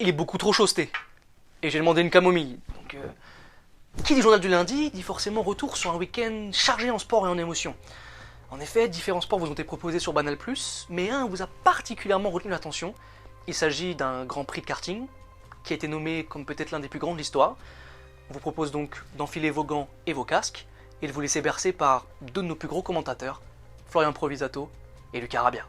il est beaucoup trop chaud ce thé. Et j'ai demandé une camomille. Donc, qui dit journal du lundi dit forcément retour sur un week-end chargé en sport et en émotions. En effet, différents sports vous ont été proposés sur Banal+, mais un vous a particulièrement retenu l'attention. Il s'agit d'un Grand Prix de karting, qui a été nommé comme peut-être l'un des plus grands de l'histoire. On vous propose donc d'enfiler vos gants et vos casques, et de vous laisser bercer par deux de nos plus gros commentateurs, Florian Provisato et Lucas Rabia.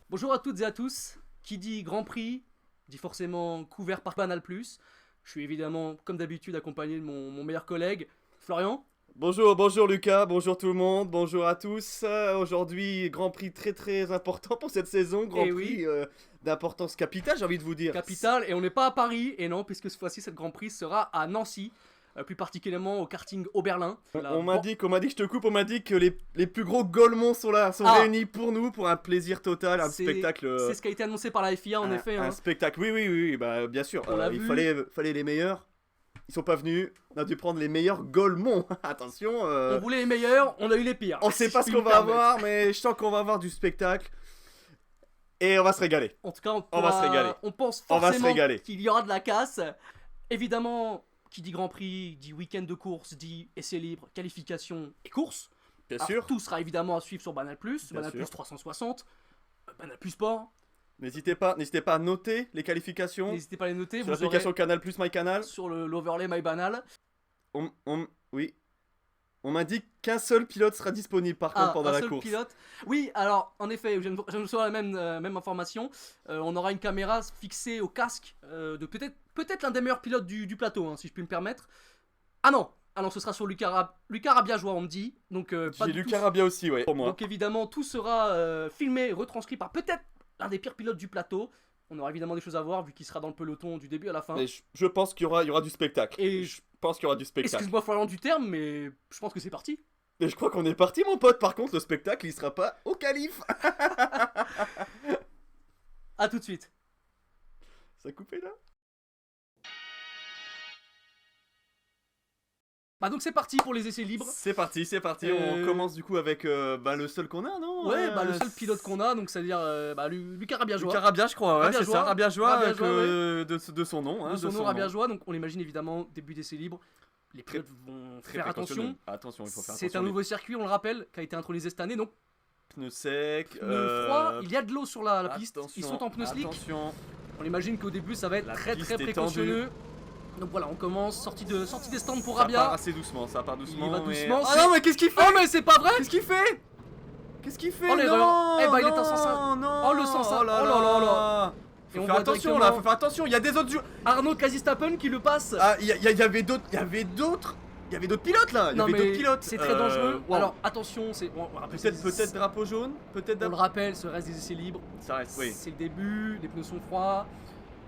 Bonjour à toutes et à tous. Qui dit Grand Prix dit forcément couvert par Banal+. Je suis évidemment, comme d'habitude, accompagné de mon meilleur collègue, Florian. Bonjour Lucas, bonjour tout le monde, bonjour à tous. Aujourd'hui, Grand Prix très important pour cette saison, Grand Prix d'importance capitale, j'ai envie de vous dire. Capitale, et on n'est pas à Paris, et non, puisque cette fois-ci, cette Grand Prix sera à Nancy, plus particulièrement au karting Oberlin. On m'a dit que les plus gros golemons sont là, réunis pour nous, pour un plaisir total, un spectacle. C'est ce qui a été annoncé par la FIA, en effet. Un spectacle, oui, bah, bien sûr, il fallait les meilleurs. Ils sont pas venus, on a dû prendre les meilleurs golemons. Attention. On voulait les meilleurs, on a eu les pires. On sait pas ce qu'on va avoir, mais je sens qu'on va avoir du spectacle. Et on va se régaler. En tout cas, on va se régaler. On pense forcément qu'il y aura de la casse. Évidemment, qui dit Grand Prix, dit week-end de course, dit essai libre, qualification et course. Bien sûr. Tout sera évidemment à suivre sur Banal+, Banal+ 360, Banal+ Sport. N'hésitez pas à noter les qualifications. N'hésitez pas à les noter. Sur l'application Canal+, MyCanal. Sur l'overlay MyBanal. Oui. On m'indique qu'un seul pilote sera disponible par contre pendant la course. Pilote. Oui, alors en effet, je me souviens la même information. On aura une caméra fixée au casque de peut-être l'un des meilleurs pilotes du plateau, hein, si je puis me permettre. Ah non, ce sera sur Lucas Rabia joie, on me dit. Donc, j'ai Lucas Rabia aussi, ouais, pour moi. Donc évidemment, tout sera filmé, retranscrit par peut-être l'un des pires pilotes du plateau. On aura évidemment des choses à voir vu qu'il sera dans le peloton du début à la fin. Et je pense qu'il y aura du spectacle. Excuse-moi Florian du terme, mais je pense que c'est parti. Et je crois qu'on est parti mon pote. Par contre, le spectacle, il sera pas au calife. A tout de suite. Ça a coupé là? Bah donc c'est parti pour les essais libres. C'est parti. On commence du coup avec le seul qu'on a, non? Ouais, le seul pilote qu'on a, donc c'est-à-dire Lucas Rabia joie. Lucas Rabia, je crois, ouais, c'est ça, Rabia joie de son nom. De son nom, Rabia joie, donc on imagine évidemment début d'essais libres. Les pilotes vont faire attention. Attention, il faut faire attention. C'est un nouveau circuit, on le rappelle, qui a été intronisé cette année, donc pneus secs, pneus froids, il y a de l'eau sur la piste, ils sont en pneus slick. Attention. On imagine qu'au début ça va être très précautionneux. Donc voilà, on commence, sortie des stands pour Rabia. Ça part assez doucement, Il va doucement. Ah non, mais qu'est-ce qu'il fait? Oh mais c'est pas vrai. Qu'est-ce qu'il fait? Oh l'erreur. Eh bah il est en sens 1. Non. Oh le sens 1. Oh là. Faut faire attention là, faut faire attention, il y a des autres Arnaud Kazistappen qui le passe. Ah, il y avait d'autres pilotes là. C'est très dangereux. Wow. Alors attention, peut-être drapeau jaune, on le rappelle, ce reste des essais libres. Ça reste, oui. C'est le début, les pneus sont froids.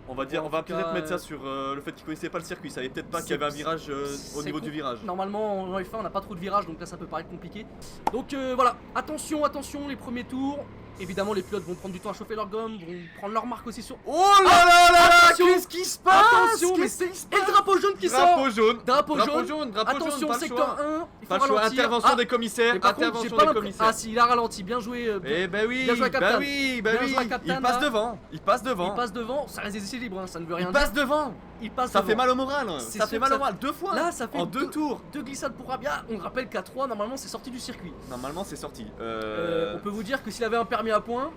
On va peut-être mettre ça sur le fait qu'il connaissait pas le circuit, il savait peut-être pas qu'il y avait un virage au niveau du virage. Normalement en F1 on n'a pas trop de virages, donc là ça peut paraître compliqué. Donc voilà, attention les premiers tours. Évidemment les pilotes vont prendre du temps à chauffer leur gomme, vont prendre leur marque aussi sur... Oh là, qu'est-ce qui se passe? Attention, mais c'est... Et le drapeau jaune qui sort. Drapeau jaune, attention, secteur 1. Pas le choix, intervention des commissaires, Ah si, il a ralenti, bien joué. Bien joué Captain. Il passe devant. Ça reste des essais libres, hein, ça ne veut rien dire. Il passe ça devant. fait mal au moral. Ça fait mal au moral 2 fois. Là, ça fait en 2 tours. 2 glissades pour Rabia. On rappelle qu'à 3, normalement, c'est sorti du circuit. Normalement, c'est sorti. On peut vous dire que s'il avait un permis à points.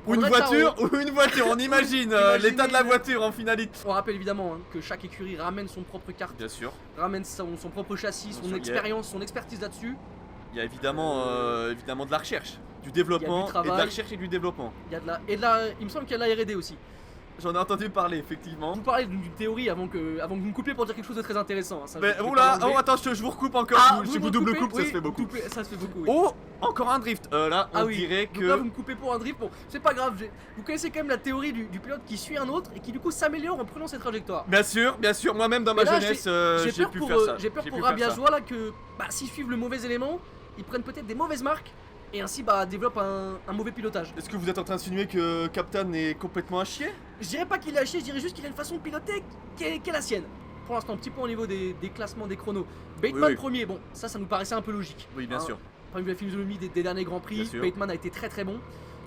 Ou une voiture, on imagine l'état de la voiture en finalité. On rappelle évidemment que chaque écurie ramène son propre carte. Bien sûr. Ramène son propre châssis, son expérience, son expertise là-dessus. Il y a évidemment de la recherche, du développement, et de la recherche et du développement. Il me semble qu'il y a de la R&D aussi. J'en ai entendu parler, effectivement. Vous parlez d'une théorie avant que vous me coupiez pour dire quelque chose de très intéressant. Hein. Mais attends, je vous recoupe encore. Si vous double coupe, ça se fait beaucoup. Ça se fait beaucoup, oui. Oh, encore un drift. Là, on dirait que. Donc là, vous me coupez pour un drift. Bon, c'est pas grave. Vous connaissez quand même la théorie du pilote qui suit un autre et qui du coup s'améliore en prenant ses trajectoires. Bien sûr. Moi-même dans ma jeunesse, j'ai pu faire ça. J'ai peur pour Rabia joie là que s'ils suivent le mauvais élément, ils prennent peut-être des mauvaises marques. Et ainsi développe un mauvais pilotage. Est-ce que vous êtes en train d'insinuer que Captain est complètement à chier? Je dirais pas qu'il est à chier, je dirais juste qu'il a une façon de piloter qui est la sienne. Pour l'instant, un petit peu au niveau des classements des chronos. Bateman premier, bon, ça nous paraissait un peu logique. Oui, bien sûr. Par exemple, la philosophie des derniers Grands Prix, Bateman a été très très bon.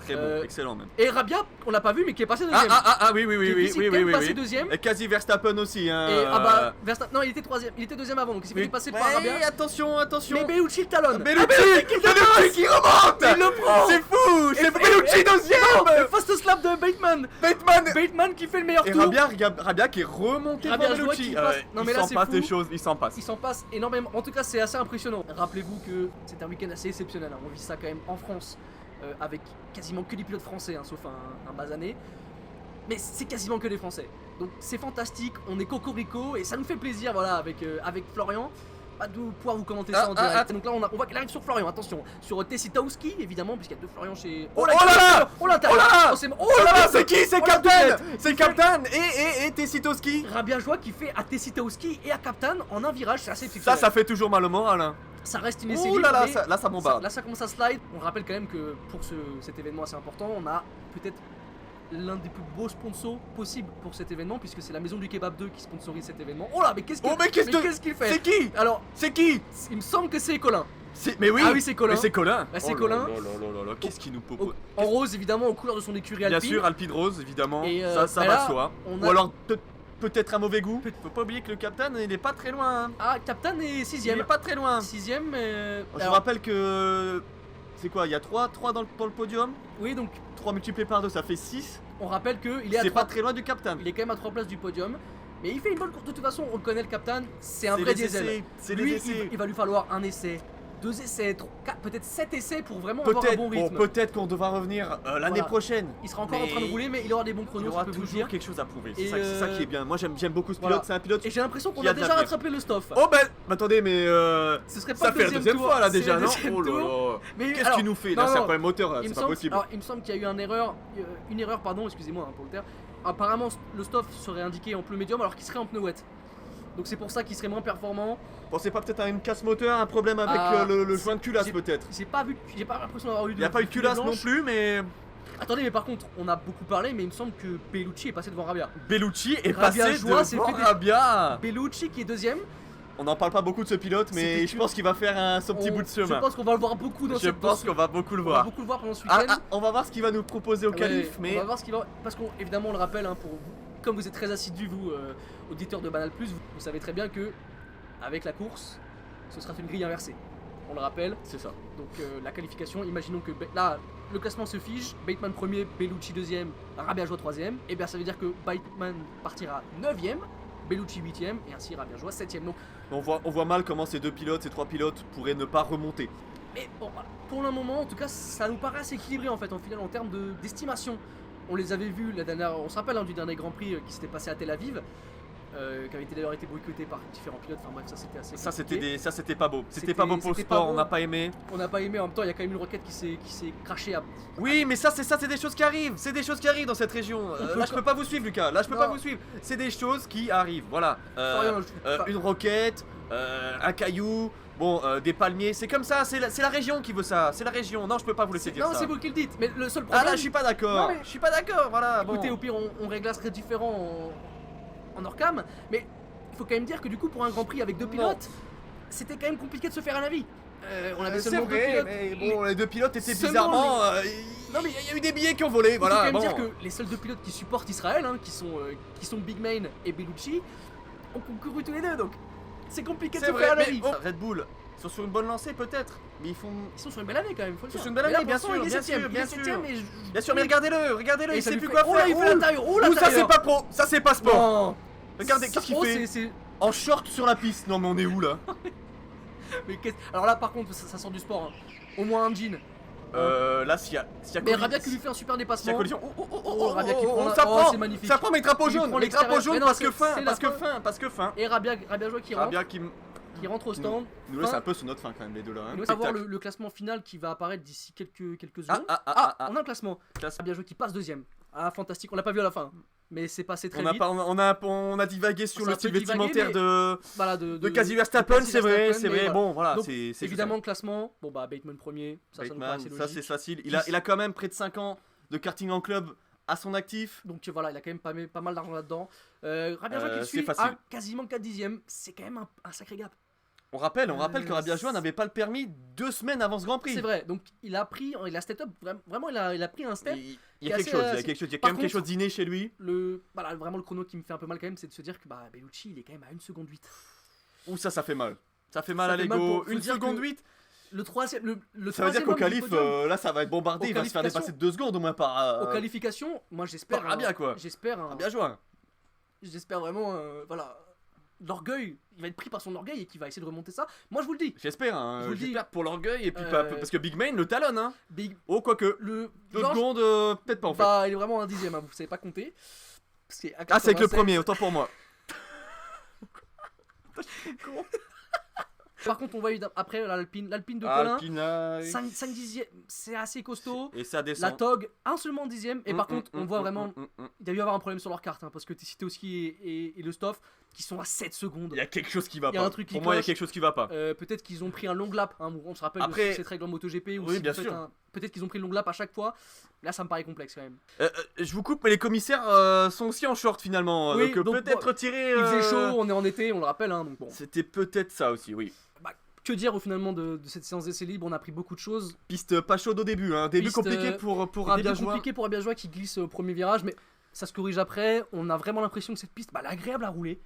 Très bon, excellent même. Et Rabia, on l'a pas vu, mais qui est passé deuxième. Oui. Passé deuxième. Et quasi Verstappen aussi. Hein, Et Verstappen, non, il était troisième, il était deuxième avant, donc il s'est fait passer par Rabia. Attention. Mais Bellucci le talonne. Bellucci qui remonte. Il le prend. C'est fou. C'est Bellucci deuxième. Le fast slap de Bateman. Bateman qui fait le meilleur et tour. Rabia qui est remonté par Bellucci. Non mais là c'est fou. Des choses, il s'en passe. Il s'en passe énormément. En tout cas, c'est assez impressionnant. Rappelez-vous que c'est un week-end assez exceptionnel. On vit ça quand même en France, avec quasiment que des pilotes français, sauf un Basané. Mais c'est quasiment que des Français. Donc c'est fantastique. On est cocorico et ça nous fait plaisir, voilà, avec Florian, de pouvoir vous commenter ça en direct. Donc là, on voit qu'il arrive sur Florian. Attention, sur Tessitowski évidemment, puisqu'il y a deux Florian chez. Oh là là, c'est qui? C'est Captain. C'est Captain et Tessitowski. Rabia Joie qui fait à Tessitowski et à Captain en un virage, c'est assez exceptionnel. Ça fait toujours mal au moral. Hein. Ça reste une essai libre. Là, ça bombarde. Là, ça commence à slide. On rappelle quand même que pour cet événement assez important, on a peut-être l'un des plus beaux sponsors possibles pour cet événement, puisque c'est la maison du kebab 2 qui sponsorise cet événement. Oh là, mais qu'est-ce qu'il fait? C'est qui? Alors, c'est qui? Il me semble que c'est Colin. Mais oui. Ah oui, c'est Colin. Mais c'est Colin. Bah, c'est Colin. Qu'est-ce qu'il nous propose? En rose, évidemment, aux couleurs de son écurie Alpine. Bien sûr, Alpine rose, évidemment. Et ça va de soi. Ou alors peut-être un mauvais goût. Faut pas oublier que le Captain, il est pas très loin. Ah, Captain est 6ème. Il est pas très loin. 6ème. Je rappelle que. C'est quoi? Il y a 3 dans le podium. Oui, donc 3 multiplié par 2, ça fait 6. On rappelle qu'il est à 3... pas très loin du Captain. Il est quand même à 3 places du podium. Mais il fait une bonne course. De toute façon, on le connaît, le Captain. C'est un vrai diesel. Lui, il va lui falloir un essai, 2 essais, 4, peut-être 7 essais pour vraiment avoir un bon rythme. Peut-être qu'on devra revenir l'année prochaine. Il sera encore en train de rouler, mais il aura des bons chronos. Il aura toujours quelque chose à prouver. C'est ça qui est bien. Moi, j'aime beaucoup ce pilote. Voilà. C'est un pilote. Et j'ai l'impression qu'on a déjà rattrapé le Stoff. Oh ben, attendez, mais ce serait pas ça fait la deuxième fois là déjà, non? Oh là là. Qu'est-ce que tu nous fais là? C'est un problème moteur, c'est pas possible. Alors, il me semble qu'il y a eu une erreur, pardon, excusez-moi pour le terme. Apparemment, le Stoff serait indiqué en pneu médium alors qu'il serait en pneu wet. Donc c'est pour ça qu'il serait moins performant. Pensez pas peut-être à une casse moteur, un problème avec le joint de culasse peut-être? J'ai pas l'impression d'avoir eu de. Il n'y a pas eu de culasse non plus, mais. Attendez, mais par contre, on a beaucoup parlé, mais il me semble que Bellucci est passé devant Rabia. Bellucci est passé devant Rabia. Bellucci qui est deuxième. On n'en parle pas beaucoup de ce pilote, mais je pense qu'il va faire son petit bout de chemin. Je pense qu'on va le voir beaucoup dans cette course. Je pense qu'on va beaucoup le voir. On va beaucoup le voir pendant ce week-end. On va voir ce qu'il va nous proposer au qualif, mais. On va voir ce qu'il va. Parce qu'évidemment, on le rappelle, pour vous, comme vous êtes très assidus, vous, auditeurs de Banal Plus, vous savez très bien que, avec la course, ce sera une grille inversée. On le rappelle. C'est ça. Donc, la qualification, imaginons que là, le classement se fige, Bateman premier, Bellucci deuxième, Rabia Joie troisième, et bien ça veut dire que Bateman partira 9ème, Bellucci 8ème, et ainsi Rabia Joie 7ème. Donc, on voit mal comment ces 3 pilotes pourraient ne pas remonter. Mais bon, pour le moment, en tout cas, ça nous paraît assez équilibré en fait, en final, en termes d'estimation. On les avait vus la dernière, on se rappelle du dernier Grand Prix qui s'était passé à Tel Aviv, qui avait d'ailleurs été boycotté par différents pilotes. Enfin bref, ça c'était assez. Ça c'était pas beau. C'était pas beau pour le sport. On n'a pas aimé. On n'a pas aimé. En même temps, il y a quand même une roquette qui s'est crachée. Oui, mais ça c'est des choses qui arrivent. C'est des choses qui arrivent dans cette région. Là, je peux pas vous suivre, Lucas. Là, je peux pas vous suivre. C'est des choses qui arrivent. Voilà. Une roquette, un caillou. Bon, des palmiers, c'est comme ça, c'est la région qui veut ça, c'est la région. Non, je peux pas vous laisser dire ça. Non, c'est vous qui le dites, mais le seul problème. Ah là, je suis pas d'accord. Je suis pas d'accord, voilà. Écoutez, au pire, on réglasse très différent en hors-cam, mais il faut quand même dire que du coup, pour un Grand Prix avec 2 pilotes, c'était quand même compliqué de se faire un avis. On avait seulement 2 pilotes. Mais bon, les 2 pilotes étaient bizarrement. Non, mais il y a eu des billets qui ont volé, voilà. Il faut quand même dire que les seuls 2 pilotes qui supportent Israël, qui sont Big Main et Bellucci, ont concouru tous les deux, donc. C'est compliqué de se faire un avis. Red Bull, ils sont sur une bonne lancée peut-être, mais ils sont sur une belle année quand même, faut le dire. Ils sont sur une belle année, bien sûr, mais regardez-le, il sait plus quoi faire. Oh là, il fait l'intérieur. Oh là, ça c'est pas pro, ça c'est pas sport. Regardez, qu'est-ce qu'il fait? C'est en short sur la piste. Non mais on est où là? Mais alors là par contre, ça sort du sport. Au moins un jean. Là s'il y a mais Rabia qui lui fait un super dépassement. Rabia qui prend, c'est magnifique. Ça prend mes drapeaux jaunes, parce que fin. Et Rabia Joie qui rentre. Rabia qui rentre au stand. Nous laisse un peu sur notre fin quand même les deux là. Il va savoir le classement final qui va apparaître d'ici quelques secondes. On a un classement. Rabia Joie qui passe deuxième. Ah fantastique, on l'a pas vu à la fin. Mais c'est passé très vite. On a divagué sur le style vestimentaire de quasi Verstappen, c'est vrai. Bon, voilà, c'est évidemment le classement. Bon, bah, Bateman premier, ça nous paraît assez logique. Ça, c'est facile. Il a quand même près de 5 ans de karting en club à son actif. Donc voilà, il a quand même pas mal d'argent là-dedans. Rabia Joie qui suit à quasiment 4 dixièmes. C'est quand même un sacré gap. On rappelle que Rabia Joie n'avait pas le permis 2 semaines avant ce Grand Prix. C'est vrai, donc il a step up, vraiment il a pris un step. Il y a quelque chose, il y a quand même quelque chose d'inné chez lui. Voilà, vraiment le chrono qui me fait un peu mal quand même, c'est de se dire que Bellucci il est quand même à 1 seconde 8. Ouh, ça fait mal. Ça fait mal à fait mal l'ego. faut 1 dire seconde que 8. Le troisième, Ça veut dire qu'au homme du qualif, podium, là ça va être bombardé, il va se faire dépasser de 2 secondes au moins par. aux qualifications, moi j'espère. par Rabia, quoi. Rabia Joie. J'espère vraiment, voilà, l'orgueil, il va être pris par son orgueil et qu'il va essayer de remonter ça. Moi je vous le dis. J'espère, Je vous le dis. j'espère pour l'orgueil et puis Euh, parce que Big Main le talonne, hein. Oh, quoique. 2 Georges, secondes, peut-être pas en fait. il est vraiment un dixième, vous savez pas compter. C'est Ah, c'est que le premier, autant pour moi. Par contre, on va après l'Alpine de Colin. Alpina. 5 dixièmes, c'est assez costaud. Et ça descend. La Tog, un seulement dixième. Et par contre, on voit vraiment. Il y a eu avoir un problème sur leur carte, parce que cité au ski et le Stoff qui sont à 7 secondes. Il y a quelque chose qui va Il y a pas. un truc qui Pour moi, il y a cloche. quelque chose qui va pas. Peut-être qu'ils ont pris un long lap. On se rappelle Après- de cette règle en MotoGP. Où Oui, si bien vous faites sûr. peut-être qu'ils ont pris le long lap à chaque fois. Là, ça me paraît complexe quand même. Je vous coupe, mais les commissaires sont aussi en short finalement. Oui, donc donc, peut-être tirer. Il faisait chaud, on est en été, on le rappelle. Donc bon. C'était peut-être ça aussi, oui. Que dire finalement de cette séance d'essai libre? On a pris beaucoup de choses. Piste pas chaude au début, hein. Début Piste, compliqué pour Rabia Début Joie. compliqué pour Rabia Joie qui glisse au premier virage, mais ça se corrige après. On a vraiment l'impression que cette piste, elle est agréable à rouler.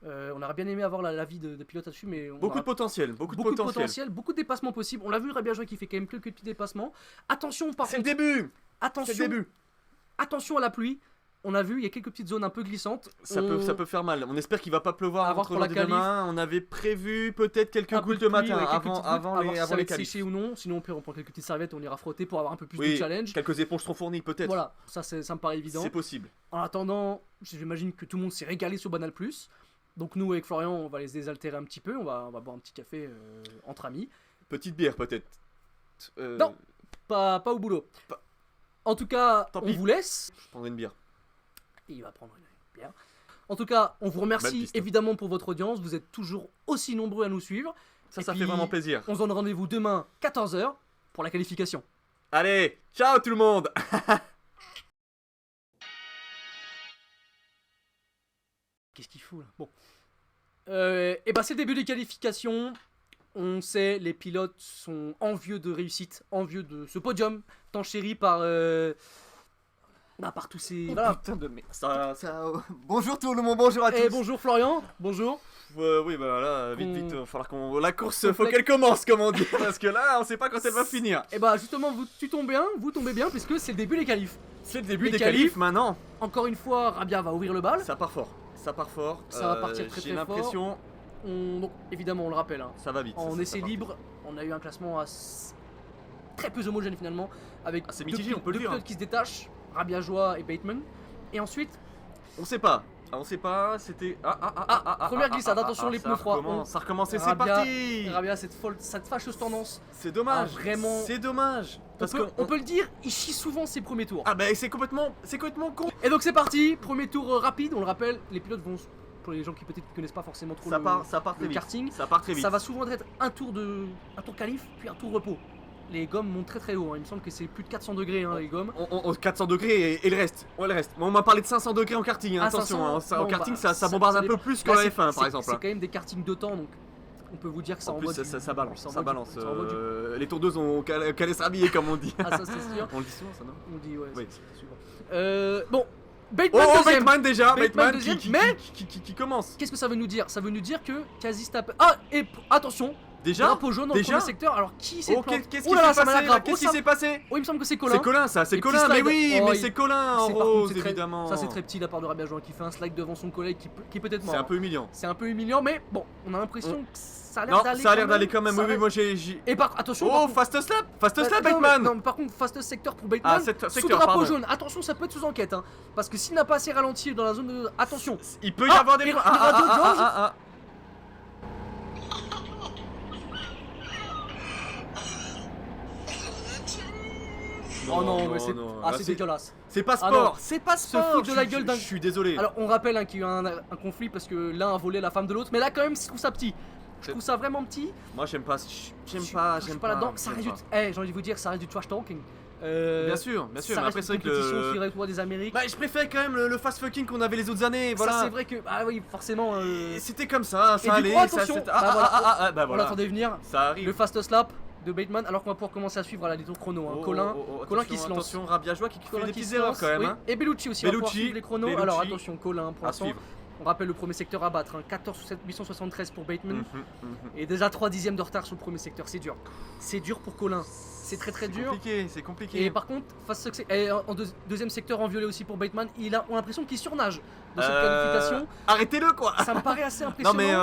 On aurait bien aimé avoir l'avis de pilote là-dessus, mais on Beaucoup aura de potentiel, beaucoup de potentiel. beaucoup de dépassements possibles. On l'a vu, Rabia Joie qui fait quand même quelques petits dépassements. Attention par C'est le contre, début. C'est le attention, début. attention à la pluie. On a vu, il y a quelques petites zones un peu glissantes. Ça peut faire mal. On espère qu'il va pas pleuvoir À voir entre pour la aujourd'hui et demain. On avait prévu peut-être quelques Un peu gouttes de le pluie, matin ouais, quelques petites avant gouttes, à voir si ça va les être qualifs. séché ou non. Sinon, on prend quelques petites serviettes, on ira frotter pour avoir un peu plus de Oui, challenge. quelques éponges seront fournies peut-être. Voilà, ça me paraît évident. C'est possible. En attendant, j'imagine que tout le monde s'est régalé sur Banal+. Donc nous, avec Florian, on va les désaltérer un petit peu. On va boire un petit café entre amis. Petite bière peut-être. Non. Pas au boulot. En tout cas, Tant on pis. vous laisse. Je prendrai une bière. Et il va prendre une bière. En tout cas, on vous Belle remercie piste. évidemment pour votre audience. Vous êtes toujours aussi nombreux à nous suivre. Ça Et fait puis, vraiment plaisir. On se donne rendez-vous demain, 14h, pour la qualification. Allez, ciao tout le monde. Qu'est-ce qu'il fout là? Bon. Et bah c'est le début des qualifications. On sait, les pilotes sont envieux de réussite, envieux de ce podium, tant chéri par tous ces. Voilà. Putain de merde. Bonjour tout le monde, bonjour à Et tous. bonjour Florian, bonjour. Oui, bah là, vite, On- il va falloir qu'on. La course, faut qu'elle commence, comme on dit. Parce que là, on sait pas quand elle va finir. Et bah justement, vous tombez bien, puisque c'est le début des qualifs. C'est le début Les des qualifs. qualifs maintenant. Encore une fois, Rabia va ouvrir le bal. Ça part fort. Ça part fort. Ça va partir très, J'ai très fort. l'impression. Donc évidemment, on le rappelle, hein, Ça va vite. en ça essai part. libre, on a eu un classement très peu homogène finalement, avec Ah, c'est mitigé, deux on peut le dire. pilotes qui se détachent, Rabia Joie et Bateman. Et ensuite, On sait pas. On sait pas, c'était. Première glissade, attention, les pneus froids. Ça recommence et c'est Rabia- parti. Rabia, cette fâcheuse tendance. C'est dommage. Ah, vraiment. C'est dommage. Parce On peut le dire, il chie souvent ses premiers tours. Ah bah c'est complètement con. Et donc c'est parti, premier tour rapide, on le rappelle, les pilotes vont, pour les gens qui peut-être ne connaissent pas forcément trop Ça part très le vite. karting, Ça part très vite. ça va souvent être un tour qualif, puis un tour repos. Les gommes montent très très haut, hein. Il me semble que c'est plus de 400 degrés les gommes. 400 degrés et le reste. Ouais, le reste. On m'a parlé de 500 degrés en karting, hein, Ah, attention. 500, Hein, ça, bon, en karting, bah, ça bombarde un peu dépend. plus que Là, la c'est- F1 par c'est- exemple. C'est quand même des kartings de temps, donc on peut vous dire que ça En envoie plus, du- ça balance. ça Ça envoie du- balance. ça envoie du- Les tours 2 ont calé se rhabiller, comme on dit. Ah ça c'est sûr, On le dit souvent, ça, non? on dit ouais, Oui. c'est sûr. Bon, Bateman Oh, deuxième. Bateman déjà. Bateman Bateman deuxième, qui mais- qui commence. Qu'est-ce que ça veut nous dire? Ça veut nous dire que Verstappen... Ah, et attention, Déjà? drapeau jaune dans le Déjà premier secteur, alors qui s'est Oh, planté? qu'est-ce Oh qui là là, s'est ça m'a passé l'air là? grave. Qu'est-ce qui s'est passé? Oh, il me semble que c'est Colin. C'est Colin, ça, c'est Les petits Colin, mais slides. oui, Oh, mais il- c'est Colin en C'est- par contre, rose, c'est très- évidemment. Ça c'est très petit de la part de Rabia Joie qui fait un slide devant son collègue qui peut être mort. C'est un peu humiliant. C'est un peu humiliant, mais bon, on a l'impression que ça a l'air Non, d'aller ça a l'air d'aller quand même. Ça Oui, oui, reste- moi j'ai. Et attention, Oh, fast slap non, Bateman. non, mais par contre, fastest secteur pour Bateman. Ah, sous secteur, drapeau pardon. jaune, attention, ça peut être sous enquête, hein, parce que s'il n'a pas assez ralenti dans la zone de... Attention. Il peut y Ah, avoir des et points. le radeau de George. ah. Oh non, mais c'est Là, c'est dégueulasse. C'est pas Ah non. sport, c'est pas Se sport. foutre de la Je- gueule je- d'un- Je suis désolé. Alors on rappelle qu'il y a eu un conflit parce que l'un a volé la femme de l'autre, mais là quand même je trouve ça petit. Je trouve ça vraiment petit. Moi j'aime pas, Je suis pas là-dedans. Ça j'aime reste pas. du... j'ai envie de vous dire, ça reste du trash talking. Bien sûr, bien sûr. Ça Mais reste après, c'est une vrai que compétition le. qui reste des Amériques. Bah, je préfère quand même le fast fucking qu'on avait les autres années. Voilà. Ça, c'est vrai que. Ah oui, forcément. Et c'était comme ça, ça Et du allait. coup, attention, ça, bah voilà, bah on voilà. l'attendait venir. Ça arrive. Le fast slap de Bateman, alors qu'on va pouvoir commencer à suivre voilà, les tours chrono. Hein. Colin qui se lance. Attention, Rabiajoie qui fait Colin des qui petites se erreurs lance, quand même. oui. Hein. Et Bellucci aussi, on va pouvoir Bellucci, suivre les chronos. Bellucci. Alors attention, Colin pour À l'instant. suivre. On rappelle le premier secteur à battre, hein, 14 873 pour Bateman. Mhm. Et déjà 3 dixièmes de retard sur le premier secteur, c'est dur. C'est dur pour Colin. C'est très C'est dur. compliqué, c'est compliqué. Et par contre, en deuxième secteur en violet aussi pour Bateman, on a l'impression qu'il surnage dans cette qualification. Arrêtez-le quoi. Ça me paraît assez Non impressionnant. mais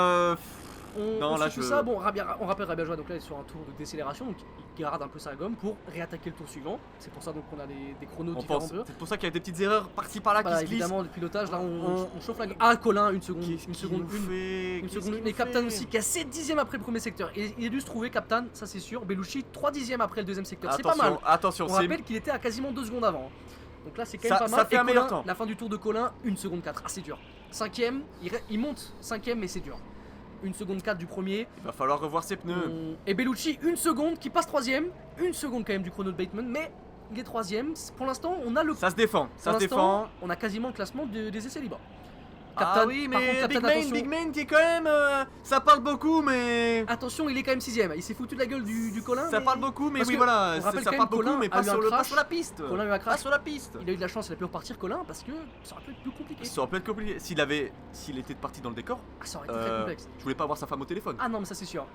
On là, suit tout ça. Bon, on rappelle Rabiajoa, donc là il est sur un tour de décélération, donc il garde un peu sa gomme pour réattaquer le tour suivant. C'est pour ça donc qu'on a des chronos on différents. pense. un peu. C'est pour ça qu'il y a des petites erreurs par-ci par-là Voilà, qui se glissent. évidemment, le pilotage, là on chauffe la gomme. Ah, Colin, une seconde. Qu'est-ce Une qu'il seconde, nous fait une Qu'est-ce seconde. qu'il Mais nous Captain fait aussi qui a 7 dixièmes après le premier secteur. Il a dû se trouver, Captain, ça c'est sûr. Bellucci, 3 dixièmes après le deuxième secteur. C'est pas mal. Attention, On c'est rappelle qu'il était à quasiment 2 secondes avant. Donc là c'est quand Ça- même pas ça mal. fait Et un meilleur Colin, temps. la fin du tour de Colin, 1 seconde 4. Ah, c'est dur. Cinquième, il monte 5ème, mais c'est dur. 1 seconde 4 du premier. il va falloir revoir ses pneus. Et Bellucci, 1 seconde qui passe 3ème. 1 seconde quand même du chrono de Bateman, mais il est 3ème. Pour l'instant, on a le. Ça se défend, ça pour se l'instant, défend. on a quasiment le classement des essais libres. Ah Captain, oui, par mais contre, Captain, attention. Big Man qui est quand même. Ça parle beaucoup, mais. Attention, il est quand même 6ème. Il s'est foutu de la gueule du Colin. Ça mais- parle beaucoup, mais Parce oui, que voilà. on rappelle Ça quand parle même, Colin beaucoup, mais a pas eu un pas crash. sur la piste. Colin a eu un Pas crash. sur la piste. Il a eu de la chance, il a pu repartir Colin parce que ça aurait pu être plus compliqué. Ça aurait pu être compliqué. S'il était parti dans le décor, Ah, ça aurait été très complexe. je voulais pas avoir sa femme au téléphone. Ah non, mais ça c'est sûr.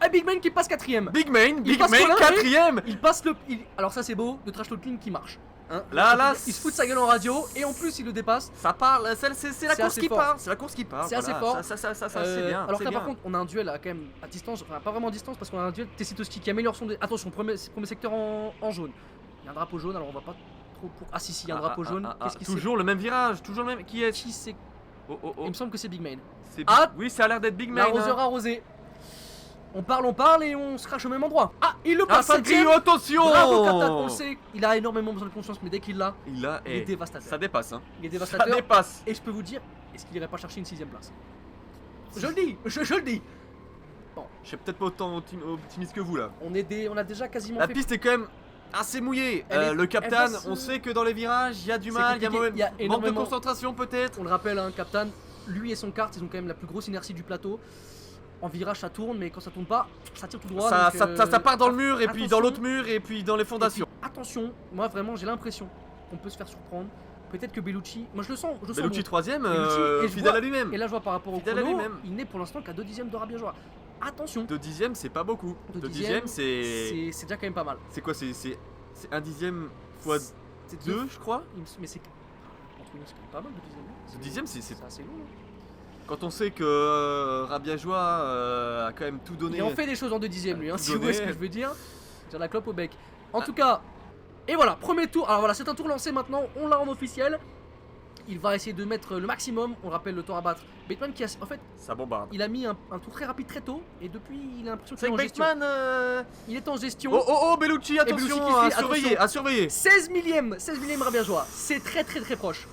Ah, Big Man qui passe 4ème. Big Man, Big passe Man, Colin, 4ème. Il passe le. Alors ça c'est beau, le trash talking qui marche. Hein. Là, il se fout de sa gueule en radio et en plus il le dépasse. Ça parle, c'est la C'est course assez qui fort. parle. C'est la course qui parle. C'est assez voilà. fort. Ça, c'est bien. Alors c'est que là bien. par contre on a un duel là, quand même à distance, enfin pas vraiment à distance parce qu'on a un duel Tessitoski qui améliore son. Attention, premier secteur en jaune. Il y a un drapeau jaune alors on va pas trop pour. Ah si, il y a un drapeau jaune. Qu'est-ce qui Toujours le même virage, toujours le même. Qui est Qui c'est Oh, oh, oh. Il me semble que c'est Big Man. C'est Ah oui, ça a l'air d'être Big Man. L'arroseur arrosé. On parle et on se crache au même endroit. Ah, il le passe. Ah, septième. Fabio, attention. Bravo Captain, on le sait. Il a énormément besoin de confiance, mais dès qu'il l'a, Il a. il est dévastateur. Ça dépasse, hein. Il est Ça dévastateur. dépasse. Et je peux vous dire, est-ce qu'il irait pas chercher une 6ème place? Je le dis, je le dis. Je suis peut-être pas autant optimiste que vous là. On a déjà quasiment La fait. piste est quand même assez mouillée. Elle est- Le elle Captain, passe- on sait que dans les virages, il y a du C'est mal, il y a compliqué, il y a manque de énormément- concentration peut-être. On le rappelle, hein, Captain, lui et son kart, ils ont quand même la plus grosse inertie du plateau. En virage, ça tourne, mais quand ça tourne pas, ça tire tout droit. Ça, donc, ça part dans le mur et puis attention. dans l'autre mur et puis dans les fondations. Et puis, attention, moi vraiment, j'ai l'impression qu'on peut se faire surprendre. Peut-être que Bellucci, moi je le sens. Bellucci bon. 3ème, Bellucci, et je fidèle vois- à lui-même. Et là, je vois par rapport au Fidèle à chrono, lui-même. il n'est pour l'instant qu'à 2 dixièmes de Rabiajoa. Attention, 2 dixièmes, c'est pas beaucoup. 2 2 dixièmes, c'est. c'est déjà quand même pas mal. C'est quoi? C'est 1 dixième fois C'est 2, je crois. Mais c'est. Entre nous, c'est quand même pas mal 2 dixièmes. 2 dixièmes, c'est. C'est assez long. hein. Quand on sait que Rabiajoa a quand même tout donné. Il en fait des choses en 2 dixièmes lui, hein, Tout si vous donné. voyez ce que je veux dire. J'ai la clope au bec. En tout cas, et voilà, premier tour. Alors voilà, c'est un tour lancé maintenant, on l'a en officiel. Il va essayer de mettre le maximum, on rappelle le temps à battre. Bateman qui a. En fait, Ça bombarde. il a mis un tour très rapide très tôt, et depuis, il a l'impression qu'il C'est est en que gestion. Bateman. Il est en gestion. Oh oh oh, Bellucci, Bellucci attention, qui fait- à surveiller, attention. à surveiller. 16 millième Rabiajoa. C'est très proche.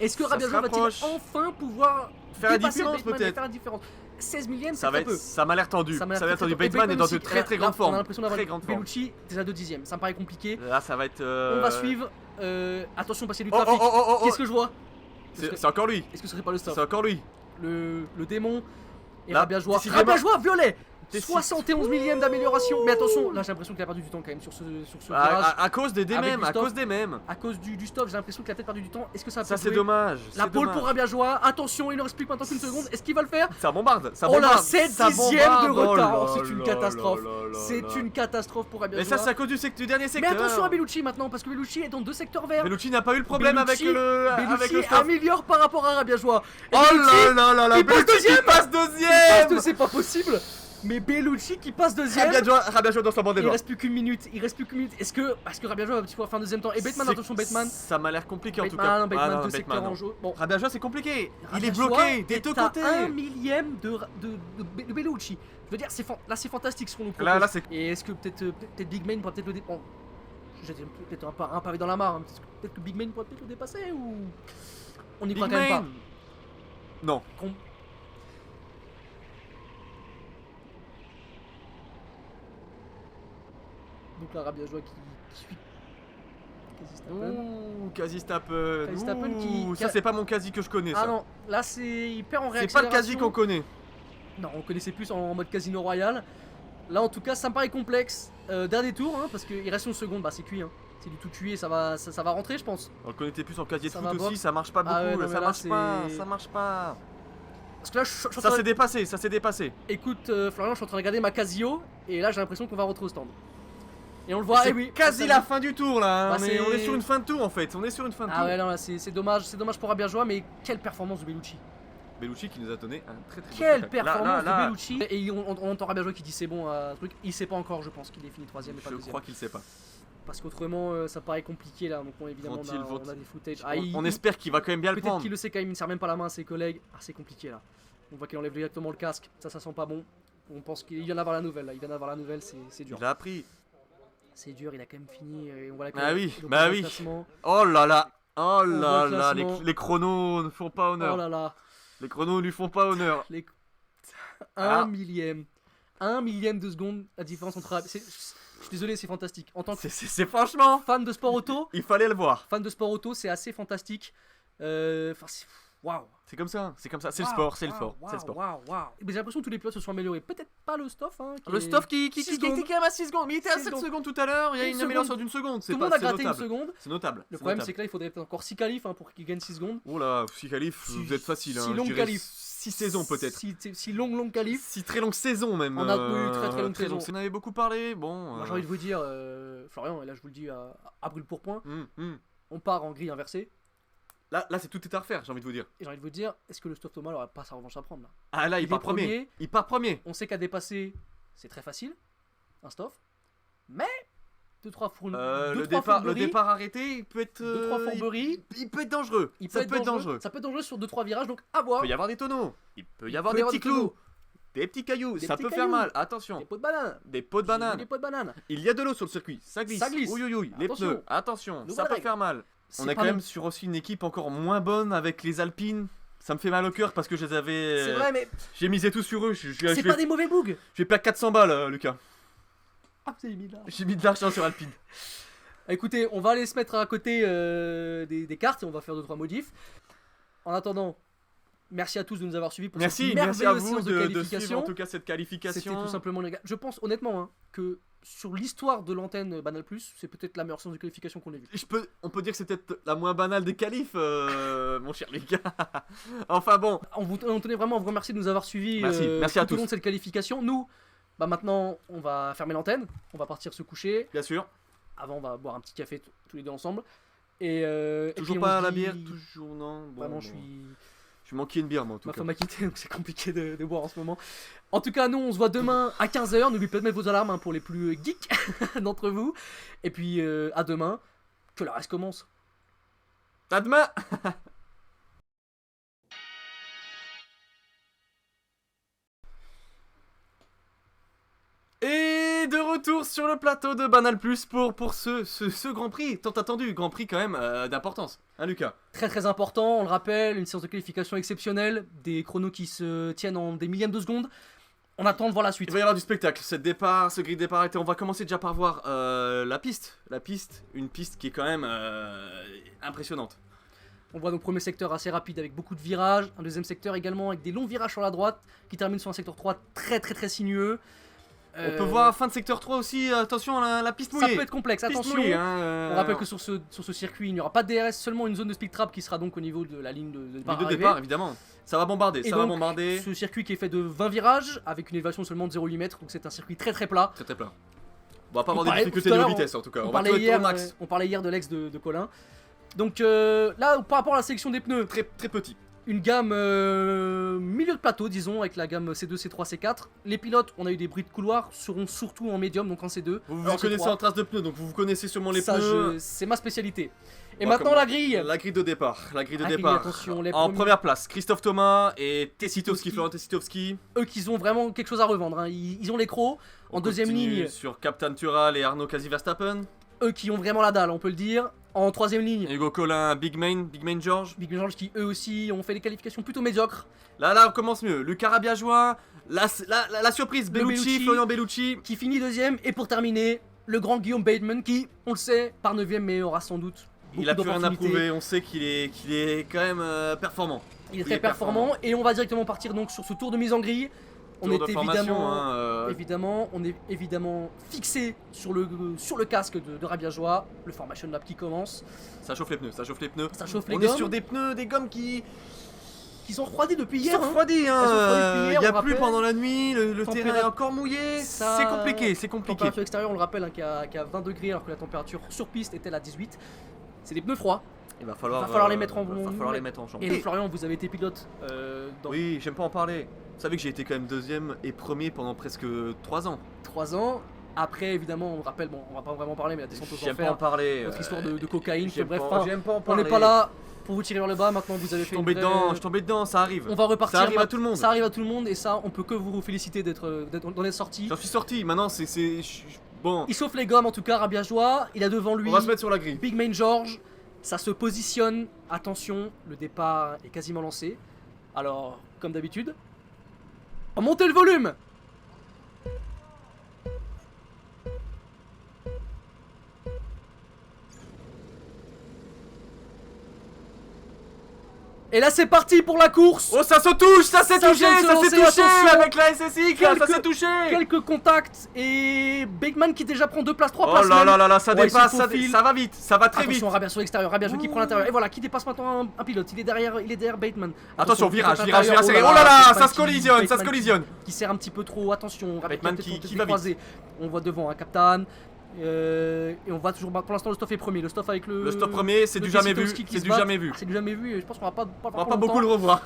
Est-ce que Ça Rabiajoa se va-t-il rapproche. enfin pouvoir Faire la dépasser différence, Bateman et peut-être. faire la différence? 16 millième, c'est Ça va très peu. ça m'a l'air tendu. Ça m'a l'air Ça m'a l'air très, tendu. très fort. Et Bateman est dans aussi, une très très là, grande On forme. a l'impression d'avoir Très grande forme. Bellucci déjà 2 dixièmes. Ça me paraît compliqué. Là, ça va être. On va suivre. Attention, passer du Oh oh trafic. oh oh oh. Qu'est-ce que je vois? C'est encore lui. Est-ce que ce serait pas le stop? C'est encore lui. Le démon et Là, Rabiajoa. décidément. Rabiajoa violet. Décide- 71 millième d'amélioration. Mais attention, là j'ai l'impression qu'il a perdu du temps quand même sur ce virage. À cause des Avec mêmes, du à stop. cause des mêmes. À cause du stop, j'ai l'impression qu'il a peut-être perdu du temps. Est-ce que ça va Ça peut-être c'est jouer? dommage. La c'est pole dommage. pour Rabiajoa. Attention, il ne reste plus que maintenant qu'une seconde. Est-ce qu'il va le faire? Ça bombarde, ça Oh là, bombarde. 7 ça dixièmes de bombarde. retard. Oh Oh, c'est une là catastrophe. là là C'est là. une catastrophe pour Mais Rabiajoa. ça c'est à cause du dernier Mais secteur. attention à Bellucci maintenant parce que Bellucci est dans 2 secteurs verts. Bellucci n'a pas eu le problème avec Bellucci- le Bellucci stop. améliore par rapport à Rabiajoa. Et Oh Bellucci, là là là là. il passe Bellucci qui deuxième. passe passe deuxième. de- c'est pas possible. Mais Bellucci qui passe deuxième. Rabiajoa dans sa bande des Il morts. reste plus qu'une minute. Est-ce que Rabiajoa va pouvoir faire un deuxième temps? Et Bateman, attention Bateman. Ça m'a l'air compliqué en tout cas. Bateman, Ah, Bateman, non, 2 secteurs Bateman, en non. jeu. Bon. Rabiajoa c'est compliqué. Il est Rabiajoa bloqué des est deux à côtés. 1 millième de Bellucci. Je veux dire, là c'est fantastique ce qu'on nous propose. Là c'est. Et est-ce que peut-être Big Man pourrait peut-être le dépasser? J'étais peut-être un pavé dans la mare. Hein. Peut-être que Big Man pourrait peut-être le dépasser ou on n'y Big croit quand même Man. pas. Non. Donc là, Rabiajoa qui suit Ouh, quasi Stappen. Quasi Stappen qui Ça, c'est pas mon quasi que je connais. Ah Ça. non, là c'est il perd en C'est réaccélération. pas le quasi qu'on connaît. Non, on connaissait plus en mode Casino Royal. Là en tout cas, ça me paraît complexe. Dernier tour, hein, parce qu'il reste une seconde, bah c'est cuit. Hein. C'est du tout cuit et ça va rentrer, je pense. On le connaissait plus en quasi de Ça foot va aussi, box. ça marche pas beaucoup, Ah ouais, non, mais ça là, marche c'est- pas, ça marche pas. Parce que là, je suis en Ça train s'est de- dépassé, ça s'est dépassé. Écoute, Florian, je suis en train de regarder ma Casio et là j'ai l'impression qu'on va rentrer au stand. Et on le voit, C'est eh oui. quasi la fin du tour là, Bah, on est c'est- sur une fin de tour en fait, on est sur une fin de Ah tour. ouais, non, là c'est dommage pour Abiajoa, mais quelle performance de Bellucci. Bellucci qui nous a donné un très très beau Quelle spectacle. performance Là, de Bellucci. Et on entend Abiajoa qui dit c'est bon, truc. Il sait pas encore, je pense qu'il est fini 3ème et pas Je 2ème. crois qu'il sait pas. Parce qu'autrement, ça paraît compliqué là. Donc évidemment, Vont-ils, on a des footage. On espère qu'il va quand même bien le Peut-être prendre. qu'il le sait quand même, il ne serre même pas la main à ses collègues. Ah, c'est compliqué là. On voit qu'il enlève directement le casque, ça sent pas bon. On pense qu'il vient d'avoir la nouvelle là, il vient d'avoir la nouvelle, c'est dur. Il a appris. C'est dur, il a quand même fini. Et on voit la Ah oui, donc, bah on voit le oui. classement. Oh là là, oh voit là le là, classement. les chronos ne font pas Oh honneur. là là, Les chronos lui font pas honneur. les... Ah. 1 millième. 1 millième de seconde la différence entre... Je suis désolé, c'est fantastique. En tant que C'est franchement, fan de sport auto, il fallait le voir. c'est assez fantastique. Enfin, waouh. C'est comme ça, c'est comme ça, c'est le Waouh, sport, c'est le waouh, sport, c'est le sport. Waouh, waouh. Mais j'ai l'impression que tous les pilotes se sont améliorés. Peut-être pas le Stoff. Hein, Le Stoff qui Six était secondes. quand même à 6 secondes, mais il était à 6 7 secondes. secondes tout à l'heure, il y a Une une amélioration seconde. d'une seconde, Tout le monde a gratté une seconde. C'est notable. Le problème, c'est que là, il faudrait peut-être encore 6 qualifs hein, pour qu'il gagne 6 secondes. Oh là, 6 qualifs, Si- vous êtes facile, hein. si longues je dirais qualifs. 6 saisons peut-être. 6 longues qualifs. 6 très longues saisons même. On a oui, très, très longues saisons. On en avait beaucoup parlé, bon. Moi, j'ai envie de vous dire, Florian, et là, je vous le dis à brûle pour point, hum. on part en grille inversée. Là, c'est tout est à refaire, j'ai envie de vous dire. Et j'ai envie de vous dire, est-ce que le Stoff Thomas n'aurait pas sa revanche à prendre là? Ah là, il Il part est premier. premier. Il part premier. On sait qu'à dépasser, c'est très facile, un Stoff. Mais, 2-3 Le départ arrêté, il peut être. 2-3 fourberies. Il peut être dangereux. Ça peut être dangereux. Ça peut être dangereux sur 2-3 virages, donc à voir. Il peut y avoir des tonneaux. Il peut y avoir peut des y avoir petits des tonneaux. clous. Des petits cailloux. Des Ça petits peut faire cailloux. mal. Attention. Des pots de banane. Des pots de banane. Des pots de banane. Il y a de l'eau sur le circuit. Ça glisse. Ça glisse. Oui, oui, oui. Les Attention. pneus. Attention. Nouvelle Ça peut règle. faire mal. C'est On est pas quand même non- sur aussi une équipe encore moins bonne avec les Alpines. Ça me fait mal au cœur parce que je les avais. C'est vrai, mais J'ai misé tout sur eux. c'est pas des mauvais bugs. Je vais perdre 400 balles, Lucas. Ah, vous avez mis là. J'ai mis de l'argent sur Alpine. Écoutez, on va aller se mettre à côté des cartes et on va faire 2-3 modifs. En attendant, merci à tous de nous avoir suivis pour Merci cette à merveilleuse vous séance de de suivre qualification. en tout cas cette C'était qualification. tout simplement les gars. Je pense honnêtement hein, que sur l'histoire de l'antenne Banal Plus, c'est peut-être la meilleure séance de qualification qu'on ait vue. On peut dire que c'est peut-être la moins banale des qualifs, mon cher Lucas. Enfin bon, On tenait vraiment à vous remercier de nous avoir suivis Merci à tout au long tous. de cette qualification. Nous, bah maintenant, on va fermer l'antenne, on va partir se coucher. bien sûr. Avant, on va boire un petit café tous les deux ensemble. Et Toujours puis, on pas se la dit- bière, toujours non. Bon, Vraiment, bon. je suis. manqué une bière moi en tout Ma cas. femme a quitté, donc c'est compliqué de boire en ce moment. En tout cas, nous, on se voit demain à 15h. N'oubliez pas de mettre vos alarmes hein, pour les plus geeks d'entre vous. Et puis, à demain, que la race commence. À demain. Et de retour sur le plateau de Banal Plus pour ce Grand Prix, tant attendu, Grand Prix quand même d'importance, hein Lucas? Très très important, on le rappelle, une séance de qualification exceptionnelle, des chronos qui se tiennent en des millièmes de seconde. On attend de voir la suite. Il va y avoir du spectacle, ce grid départ arrêté, on va commencer déjà par voir la piste, une piste qui est quand même impressionnante. On voit nos premiers secteurs assez rapides avec beaucoup de virages, un deuxième secteur également avec des longs virages sur la droite qui termine sur un secteur 3 très très très sinueux. On peut voir fin de secteur 3 aussi, attention la piste Ça mouillée. peut être complexe, Piste attention. mouillée, hein, On rappelle que sur ce circuit, il n'y aura pas de DRS, seulement une zone de speed trap qui sera donc au niveau de la ligne de départ. de arrivée. départ évidemment. Ça va bombarder, Et ça va donc, bombarder. Ce circuit qui est fait de 20 virages avec une élévation seulement de 0,8 m, donc c'est un circuit très très plat. Très très plat. On va pas avoir des parlait- difficultés tout à de l'heure, vitesse en tout cas. On On va parlait, tout être hier, au max. on parlait hier de l'ex de Colin. Donc là, par rapport à la sélection des pneus, Très très petit. une gamme milieu de plateau, disons, avec la gamme C2, C3, C4. Les pilotes, on a eu des bruits de couloir, seront surtout en médium, donc en C2. Vous Alors, vous connaissez C3, en trace de pneus, donc vous connaissez sûrement les ça, pneus. c'est ma spécialité. Et On va maintenant commencer. la grille. La grille de départ. La grille de La grille, départ. attention, les En premiers- première place, Christophe Thomas et Tessitowski. Florent Tessitowski. Eux qui ont vraiment quelque chose à revendre. Hein. Ils ont les crocs. En On deuxième continue ligne, sur Captain Tural et Arnaud Casi Verstappen. eux qui ont vraiment la dalle, on peut le dire. En troisième ligne, Hugo Collin, Big Main George. Big George qui eux aussi ont fait des qualifications plutôt médiocres. Là, on commence mieux. Lucas Rabiajois, la surprise, Le Bellucci, Bellucci. Florian Bellucci. Qui finit deuxième. Et pour terminer, le grand Guillaume Bateman qui, on le sait, part 9ème mais aura sans doute Il a beaucoup plus rien à d'opportunités. prouver, on sait qu'il est quand même performant. Il est très performant et on va directement partir donc sur ce tour de mise en grille. On est évidemment, on est évidemment fixé sur le casque de Rabiajoa, le Formation Lab qui commence. Ça chauffe les pneus, ça chauffe les pneus. Ça chauffe les On gommes. est sur des pneus, des gommes qui sont refroidis depuis Ils hier. sont refroidis, hein. Elles sont refroidies depuis hier, Il y a on plu rappelle. pendant la nuit, le terrain est encore mouillé. Ça- C'est compliqué, c'est compliqué. Température extérieure, on le rappelle, hein, qui a 20 degrés alors que la température sur piste était à 18. C'est des pneus froids. Il va falloir les mettre en champ. Et Florian, vous avez été pilote dans Oui, j'aime pas en parler. Vous savez que j'ai été quand même deuxième et premier pendant presque 3 ans. 3 ans. Après, évidemment, on rappelle, bon, on va pas vraiment parler, mais la descente aux J'aime pas en enfers, parler. notre histoire de cocaïne. J'aime Bref, pas, enfin, j'aime pas en on parler. n'est pas là pour vous tirer vers le bas. Maintenant, vous avez Je fait suis tombé une vraie- dedans, je suis tombé dedans, ça arrive. On va repartir. Ça arrive à tout le monde. Ça arrive à tout le monde et ça, on peut que vous féliciter d'en être sorti. J'en suis sorti, maintenant bon. Il chauffe les gommes en tout cas, Rabiajoa. Il a devant lui On va se mettre sur la grille. Big Main George. Ça se positionne. Attention, le départ est quasiment lancé. Alors, comme d'habitude, montez le volume. Et là c'est parti pour la course. Oh, ça se touche, ça s'est Ça touché, vient de se ça s'est lancer, touché attention. avec la SSI, ça Quelques- s'est touché. Quelques contacts et Bateman qui déjà prend 2 places, 3 Oh places. là même. là là là, ça Ouais, il dépasse, se ça, faufile. ça va vite, ça va très vite. Attention, Rabiajoa sur l'extérieur, Rabiajoa qui prend l'intérieur. Et voilà, qui dépasse maintenant un pilote. Il est derrière Bateman. Attention, virage, pilote virage, intérieur. serré. Oh là là, Bateman ça se collisionne, ça se Bateman collisionne. Qui serre un petit peu trop. Attention, Bateman peut-être qui tenter de va les croiser. On voit devant un Captain. Et on voit toujours. Pour l'instant, le stuff est premier. Le stuff avec le. Le stop premier, c'est le du jamais vu, Kieslowski qui c'est se du bat. jamais vu. C'est du jamais vu. Et je pense qu'on va pas On va pas beaucoup le revoir.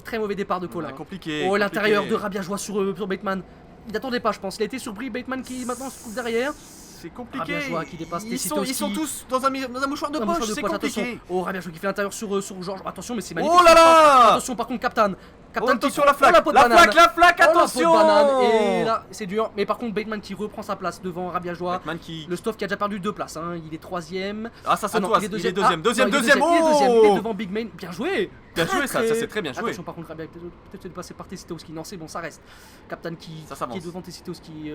Très mauvais départ de Colin. Compliqué. Oh, l'intérieur de Rabiajoa sur Bateman. Il n'attendait pas, je pense. Il a été surpris. Bateman qui maintenant se trouve derrière. C'est compliqué. Rabiajoa qui dépasse Ils sont tous dans un mouchoir de Un mouchoir poche, de c'est poche, attention. compliqué. Oh, Rabiajoa qui fait l'intérieur sur Georges. Attention, mais c'est magnifique. Oh là là. Attention, par contre, Captain. Oh, qui attention prend la flaque, peau de la banane. flaque, la flaque, Oh, la peau de attention. banane. Et là, c'est dur. Mais par contre, Bateman qui reprend sa place devant Rabiajoa. Bateman qui. Le Stoff qui a déjà perdu 2 places. Hein. Il est 3ème. Ah, ça se non, toise, il est deuxième, deuxième, non, il est deuxième. Il est deuxième. Il est Oh. devant Big Main. Bien joué. Bien joué, ça c'est très bien joué. Attention, par contre, Rabia peut-être se passer par Tessitowski. Non, c'est bon, ça reste. Captain qui est devant Tessitowski.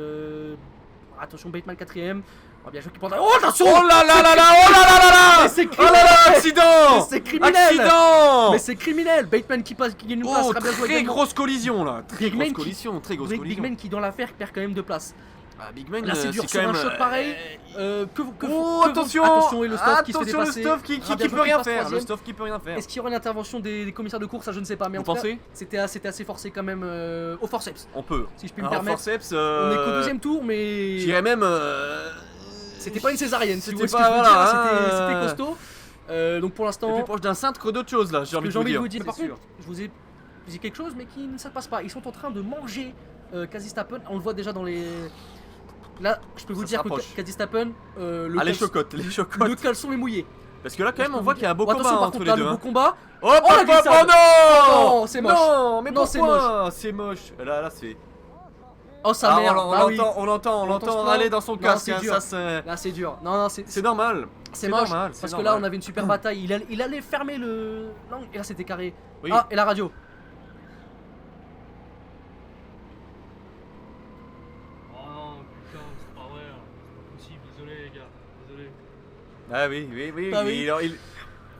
Attention, Bateman 4ème. Rabiajoa qui prend. Oh, attention. Oh là là là là, oh là là là là. Mais c'est Oh là là, criminel. accident. Mais c'est criminel. Accident. Mais c'est criminel. Bateman qui passe, qui gagne une place. Oh, Rabiajoa très également. grosse collision là. Très Big Man grosse qui- collision, très grosse Big collision. Man qui dans l'affaire perd quand même 2 places. Ah, Big Man, Là c'est dur quand sur un même, shot pareil. Oh, attention. Attention et le Stoff qui se fait Attention, le dépasser. Stoff qui Rabiajoa peut rien passe faire. Le troisième. Stoff qui peut rien faire. Est-ce qu'il y aura une intervention des commissaires de course? Ça je ne sais pas, mais Vous en tout cas, pensez? c'était assez forcé quand même au forceps, On peut. si je puis me Alors, permettre. forceps, On est qu'au deuxième tour, mais j'irais même. c'était pas une césarienne. Si vous C'était voyez ce que je veux pas- dire, voilà, c'était costaud. Donc pour C'est l'instant, plus proche d'un cintre que d'autre chose là, j'ai ce envie que de vous dire. dire, par C'est sûr. contre, je vous ai dit quelque chose, mais qui ne ça passe pas. Ils sont en train de manger Kazistappen. On le voit déjà dans les. Là, je peux vous Ça dire se que rapproche. Kazistappen, le Ah, les caleçon- chocottes, les le chocottes. caleçon est mouillé. Parce que là, quand Je même, peux on vous voit dire. qu'il y a un beau Bon, attention, combat par entre contre, les là, deux. le beau hein. combat. Oh, la glissade. non. Oh, c'est moche. Non, mais Non, c'est pourquoi c'est moche. Là, c'est. Oh, sa Ah, mère. on Bah oui. l'entend, on entend l'entend ce râler plan. dans son Non, casque. c'est hein, dur. Ça, c'est. Là, c'est dur. Non, C'est normal. c'est moche. normal, Parce c'est que là, normal. on avait une super bataille. Il allait fermer le l'angle et là, c'était carré. Oui. Ah, et la radio. Oh non, putain, c'est pas vrai, c'est pas possible, désolé les gars, désolé. Ah oui, oui, oui. Bah oui. il-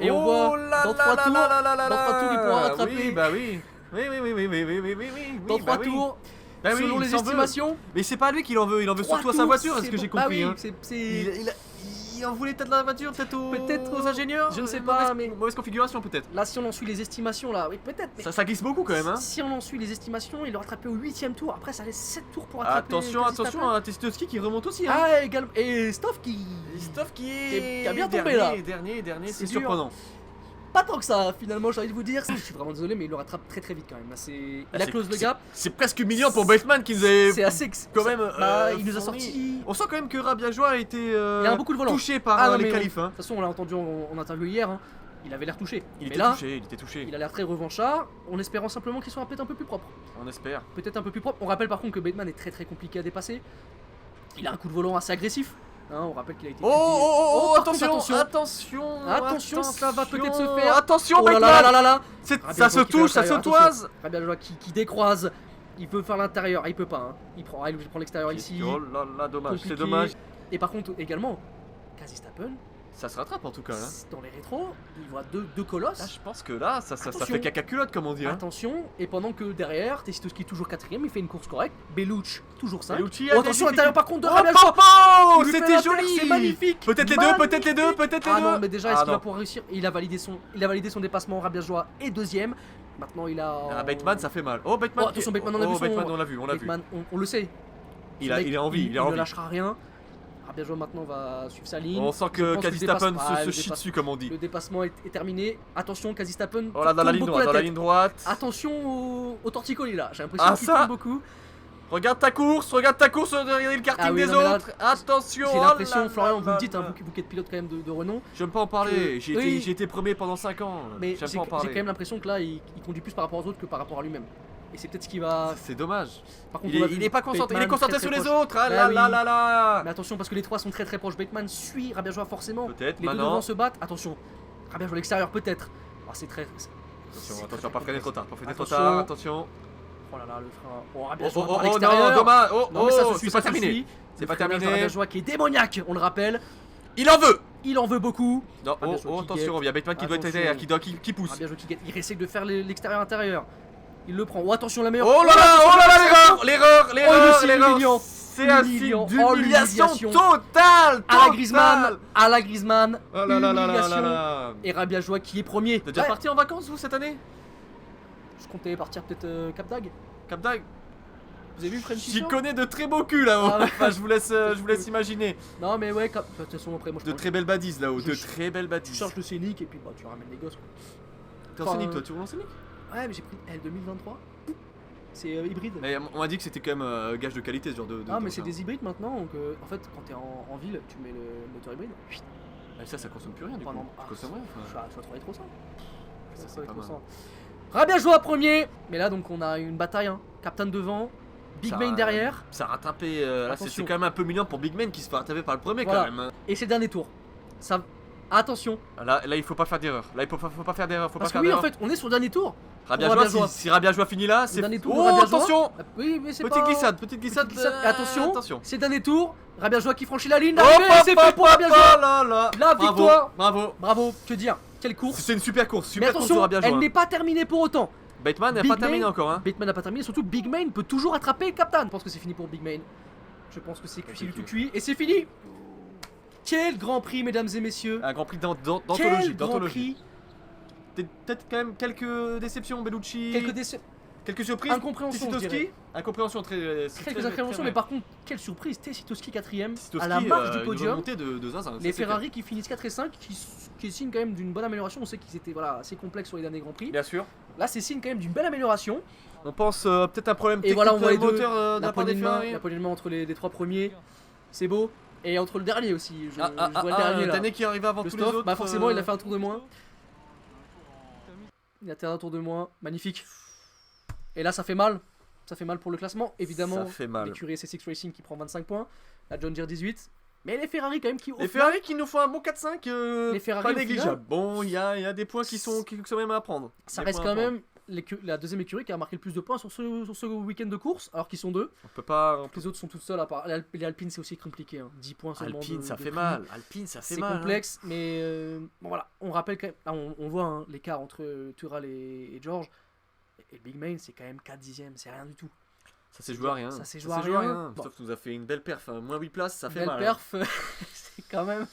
Et on Oh voit là dans là 3 là tours. là là là Dans 3 tours, il pourra rattraper. Oui, bah oui. Oui, oui, oui, oui, oui, oui, oui, oui, oui. Dans bah 3 oui. tours, Bah oui, selon il les s'en veut. estimations. Mais c'est pas lui qui l'en veut, il en veut 3 surtout à sa tours, voiture, est-ce c'est que j'ai bon. Bah compris. oui, hein. c'est. Il en voulait peut-être la voiture, peut-être aux ingénieurs. Je ne sais pas, mais- Mauvaise configuration, peut-être. Là, si on en suit les estimations, là, oui, peut-être. Mais Ça glisse beaucoup quand même, hein. si on en suit les estimations, il l'a rattrapé au 8ème tour. Après, ça laisse 7 tours pour attraper. Attention, Kazistappen. attention à Testowski qui remonte aussi. Hein. Ah, également. Et Stoff qui. Stoff qui Qui a bien tombé, dernier, là. Dernier, C'est c'est dur. surprenant. Pas tant que ça, finalement, j'ai envie de vous dire. Je suis vraiment désolé, mais il le rattrape très très vite quand même. Là, c'est. Il a close le gap. C'est presque humiliant pour Bateman qui nous avait C'est assez. quand même. Bah, il nous a fourni. sorti. On sent quand même que Rabiajoa a été Il a un beaucoup de volant. touché par Ah, non, les mais qualifs. De Hein. toute façon, on l'a entendu en interview hier. Hein. Il avait l'air touché. Il mais était là, touché, il était touché. il a l'air très revanchard. En espérant simplement qu'il soit peut-être un peu plus propre. On espère. Peut-être un peu plus propre. On rappelle par contre que Bateman est très très compliqué à dépasser. Il a un coup de volant assez agressif. Hein, on rappelle qu'il a été. Oh, par contre, attention, ça va peut-être se faire. Attention, Oh là Bateman. là là là là. Ça Rabiajoa se qui fait touche, ça l'intérieur, se toise. Rabiajoa qui décroise. Il veut faire l'intérieur, il peut pas. Hein. Il prend l'extérieur ici. Oh là là, dommage, c'est Compliqué. dommage. Et par contre, également, Verstappen, Ça se rattrape en tout cas là. dans les rétros, il voit deux colosses. Là, je pense que là, ça Attention. fait caca culotte comme on dit. Hein. Attention, et pendant que derrière, Tessitoski toujours 4ème, il fait une course correcte. Belucci toujours 5. Bellucci a Oh, des attention, à difficultés. l'intérieur par contre de Oh, Rabiot. Popo, Il lui fait c'était l'inter, joli. c'est magnifique. Peut-être les deux, Magnifique. peut-être les deux, peut-être les Ah deux. non, mais déjà, est-ce Ah qu'il va non. pouvoir réussir? Il a validé son dépassement. Rabiot est deuxième. Maintenant, il a. Ah, Bateman, ça fait mal. Oh, Bateman. Oh, attention, Bateman, on a vu son- Bateman, on l'a vu, on l'a vu. Bateman, on le sait. Il Ce mec, est en vie, il est en ne vie. lâchera rien. Rabiot maintenant va suivre sa ligne. On sent Je que pense que le Verstappen dépasse- se le chie dépasse- dessus, comme on dit. Le dépassement est terminé. Attention, Verstappen. Oh là, dans la ligne droite, dans la ligne droite. Attention au torticolis là. J'ai l'impression Ah, qu'il ça tourne beaucoup. Regarde ta course, regardez le karting Ah oui, des non, mais là, autres. Attention. J'ai oh l'impression, là Florian, là vous me là dites, hein, là. vous qui êtes pilote quand même de renom, J'aime pas en parler, que- oui. j'ai été premier pendant 5 ans. mais J'aime j'ai pas en j'ai quand parler. même l'impression que là, il conduit plus par rapport aux autres que par rapport à lui-même. Et c'est peut-être ce qui va. C'est dommage. Par contre, Il on est, l'a vu, il est pas concentré, il est Bateman concentré très, sur très les proche. autres. Ah Bah là oui. là là là. Mais attention, parce que les trois sont très très proches. Bateman suit Rabiot forcément. Peut-être Les deux maintenant. devant se battent. Attention, Rabiot à l'extérieur peut-être. Ah, c'est très. Attention, attention, pas freiner trop tard, pas freiner trop Attention. tard, attention. Oh là là, le frein. Oh, Oh Rabiot oh oh par oh l'extérieur. non, dommage. Oh Non, mais ça oh, se suit, c'est pas ça se terminé. suit. C'est Le pas freinage de terminé. Rabiot qui est démoniaque, on le rappelle. Il en veut. Il en veut beaucoup. Non, Rabiot oh qui oh guette. attention, il y a Bateman qui doit être Attention. derrière, qui pousse. Rabiot qui guette. Il essaie de faire l'extérieur-intérieur. Il le prend. Oh, attention, la meilleure. Oh là là, l'erreur. humiliant. C'est un Humiliant. signe Oh, d'humiliation l'humiliation. totale. À la Griezmann, Oh là là là là là humiliation. là. Et Rabiot qui est premier. T'es déjà Ouais, parti en vacances vous cette année? je comptais partir peut-être Cap d'Agde. Cap d'Agde. Vous avez vu French J'y connais de très beaux culs là-haut. Ah ouais. Enfin, je vous laisse imaginer. Non mais ouais, de toute façon après moi je De prends- très belles badises là-haut, Je de ch- très belles tu badises. charges le Scénic et puis bah tu ramènes les gosses quoi. T'es en Enfin, Scénic toi, tu roules en Scénic? Ouais mais j'ai pris L 2023. C'est hybride. Mais on m'a dit que c'était quand même gage de qualité ce genre de Ah mais de c'est ça. des hybrides maintenant donc en fait quand t'es en ville tu mets le moteur hybride. Chut, Ah, ça consomme plus rien du Enfin, coup. non, Ça ah, consomme rien. je Enfin, vais trouver trop ça. ça, Ça c'est va pas être mal. trop ça. Rabiot premier. Mais là donc on a une bataille hein. Captain devant, Big Ça- Main derrière. Ça a rattrapé. Là, c'est Attention. quand même un peu mignon pour Big Man qui se fait rattraper par le premier Voilà. quand même. Hein. Et c'est le dernier tour. Ça. Attention. Là, il faut pas faire d'erreur. Là, il faut pas faire d'erreur. Faut pas Parce que faire oui, en d'erreur. fait, on est sur le dernier tour. Rabiot, Rabiot. si Rabiot finit là, c'est. dernier tour de Oh, Rabiot. attention! Oui, mais c'est Petite pas... glissade, Attention, attention. c'est le dernier tour. Rabiot qui franchit la ligne. Oh, L'arrivée, c'est fait pour Rabiot. là. La Bravo, victoire. Bravo. Bravo, que dire. Quelle course. C'est une super course, Mais super course de attention, Rabiot. elle n'est pas terminée pour autant. Bateman n'a Big pas terminé Man- encore. Hein. Bateman n'a pas terminé. Surtout, Big Main peut toujours attraper Captain. Je pense que c'est fini pour Big Main. Je pense que c'est c'est tout cuit. Et c'est fini. Quel grand prix, mesdames et messieurs. Un grand prix d'anthologie. Quel grand d'anthologie. prix. Peut-être quand même quelques déceptions, Bellucci. Quelques surprises. Incompréhension, je Tessitoski. dirais. Incompréhension très. Quelques incompréhensions, mais par contre, quelle surprise. Tessitoski 4ème. Tessitoski, À la marge du une podium. remontée de zinzin, ça, Les c'est Ferrari qui finissent 4 et 5, qui signent quand même d'une bonne amélioration. On sait qu'ils étaient voilà, assez complexes sur les derniers Grands Prix. clair. Bien sûr. Là, c'est signe quand même d'une belle amélioration. On pense peut-être un problème Et technique voilà, on voit les de deux. moteur de La la part des poignée de main, Ferrari. la poignée de main entre les trois premiers. C'est beau. Et entre le dernier aussi. Je vois le le dernier là. dernier qui arrive avant Le tous les Stoff, autres. bah forcément, il a fait un tour de moins. Il a fait un tour de moins. Magnifique. Et là, ça fait mal. Ça fait mal pour le classement. Évidemment, Ça fait mal. l'écurie SS6 Racing qui prend 25 points. La John Deere 18. Mais les Ferrari quand même qui. au Les final, Ferrari qui nous font un bon 4-5, Les Ferrari, pas au négligeable. final, Bon, il y a des points qui sont même à prendre. Ça Des reste points quand à prendre. même la deuxième écurie qui a marqué le plus de points sur ce week-end de course, alors qu'ils sont deux. On peut pas. Les autres sont toutes seules à part. Les Alpines, c'est aussi compliqué. Hein. 10 points seulement. Alpine, ça de fait prix. mal. Alpine, ça fait C'est mal. complexe, mais bon voilà, on rappelle quand même, là, on voit hein, l'écart entre Tural et George. Et Big Main, c'est quand même 4 dixièmes, c'est rien du tout. Ça s'est joué à rien. Ça s'est joué à rien. Christophe nous a fait une belle perf. Moins 8 places, ça fait Belle mal. perf, c'est quand même.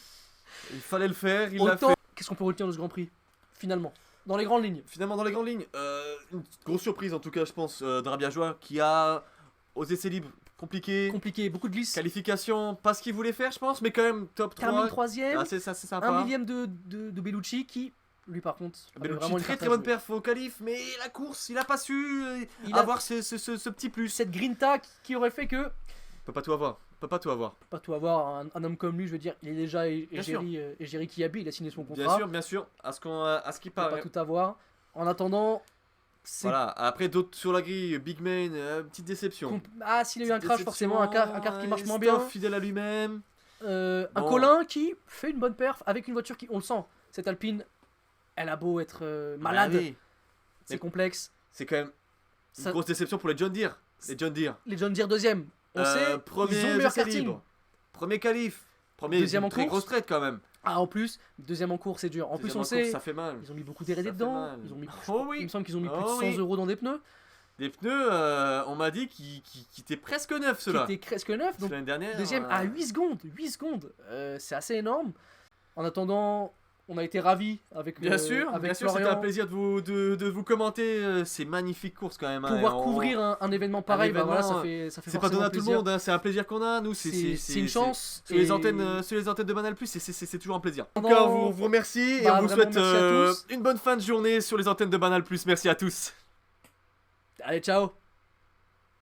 Il fallait le faire, il l'a Autant, fait. qu'est-ce qu'on peut retenir de ce Grand Prix finalement, dans les grandes lignes. Finalement, dans les grandes lignes, une grosse surprise en tout cas, je pense, de Rabiot qui a aux essais libres compliqué. Compliqué, beaucoup de glisse. Qualification, pas ce qu'il voulait faire, je pense, mais quand même top 3. Termine 3ème, Ah, c'est sympa. 1 millième de Bellucci qui, lui par contre, avait Bellucci, vraiment une très carte très à bonne jouer. perf au qualif, mais la course, il a pas su Il a avoir ce petit plus. cette grinta qui aurait fait que, Peut pas tout avoir. Peut pas tout avoir. pas tout avoir, un homme comme lui, je veux dire, il est déjà Bien sûr. Égérie Kiabi, il a signé son contrat. Bien sûr, à ce qu'il Il peut paraît. pas tout avoir. En attendant, c'est Voilà, après d'autres sur la grille, Big Man, petite déception. Ah, s'il a eu un Petite crash, forcément, un kart qui marche moins bien. Stoff fidèle à lui-même. Un Bon. Colin qui fait une bonne perf avec une voiture qui, on le sent, cette Alpine, elle a beau être malade, Ah oui. c'est Mais- complexe. C'est quand même une Ça- grosse déception pour les John Deere. Les John Deere. Les John Deere deuxième. On sait, premier ils ont le meilleur essai karting. libre. Premier qualif. Premier Deuxième en très course. grosse traite quand même. Ah, en plus, deuxième en course, c'est dur. En plus, Deuxième on en sait, course, ça fait mal. ils ont mis beaucoup d'R&D Ça fait dedans. mal. Ils ont mis, Oh oui. Il me semble qu'ils ont mis plus de Oh 100 oui. € dans des pneus. Des pneus, on m'a dit qu'ils étaient presque neufs ceux-là. Qui étaient presque neufs. Parce que Donc, l'année dernière. deuxième à 8 secondes. 8 secondes. C'est assez énorme. En attendant, on a été ravis avec Bien sûr, avec c'était un Florian. plaisir de vous commenter ces magnifiques courses quand même. hein, Pouvoir et on- couvrir un événement pareil, bah voilà, ça fait C'est pas forcément donné à tout le plaisir. monde, hein, c'est un plaisir qu'on a. Nous, c'est une chance. Sur les et- antennes, de Banal Plus, c'est toujours un plaisir. En tout Non. cas, on vous remercie et Bah, on vous vraiment, souhaite merci à tous. une bonne fin de journée sur les antennes de Banal Plus. Merci à tous. Allez, ciao.